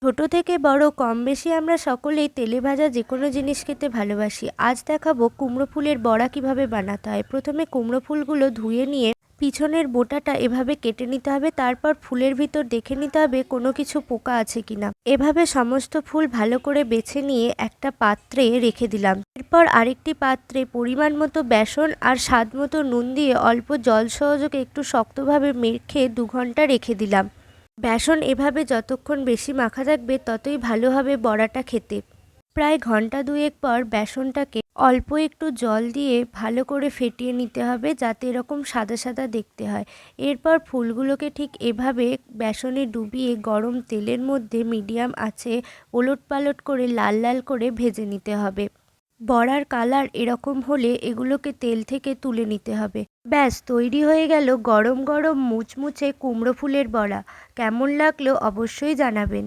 ছোট থেকে বড় কম বেশি আমরা সকলেই তেলে ভাজা যে কোনো জিনিস খেতে ভালোবাসি। আজ দেখাবো কুমড়ো ফুলের বড়া কিভাবে বানাতে হয়। প্রথমে কুমড়ো ফুলগুলো ধুয়ে নিয়ে পিছনের বোটাটা এভাবে কেটে নিতে হবে। তারপর ফুলের ভিতর দেখে নিতে হবে কোনো কিছু পোকা আছে কিনা। এভাবে সমস্ত ফুল ভালো করে বেছে নিয়ে একটা পাত্রে রেখে দিলাম। এরপর আরেকটি পাত্রে পরিমাণ মতো বেসন আর স্বাদ মতো নুন দিয়ে অল্প জল সহযোগে একটু শক্তভাবে মেখে 2 ঘন্টা রেখে দিলাম। বেসন এভাবে যতক্ষণ বেশি মাখা থাকবে ততই ভালো হবে বড়াটা খেতে। প্রায় ঘন্টা দুয়েক পর বেসনটাকে অল্প একটু জল দিয়ে ভালো করে ফেটিয়ে নিতে হবে, যাতে এরকম সাদা সাদা দেখতে হয়। এরপর ফুলগুলোকে ঠিক এভাবে বেসনে ডুবিয়ে গরম তেলের মধ্যে মিডিয়াম আঁচে ওলটপালট করে লাল লাল করে ভেজে নিতে হবে। বড়ার কালার এরকম হলে এগুলোকে তেল থেকে তুলে নিতে হবে। ব্যাস তৈরি হয়ে গেল গরম গরম মুচমুচে কুমড়ো ফুলের বড়া। কেমন লাগলো অবশ্যই জানাবেন।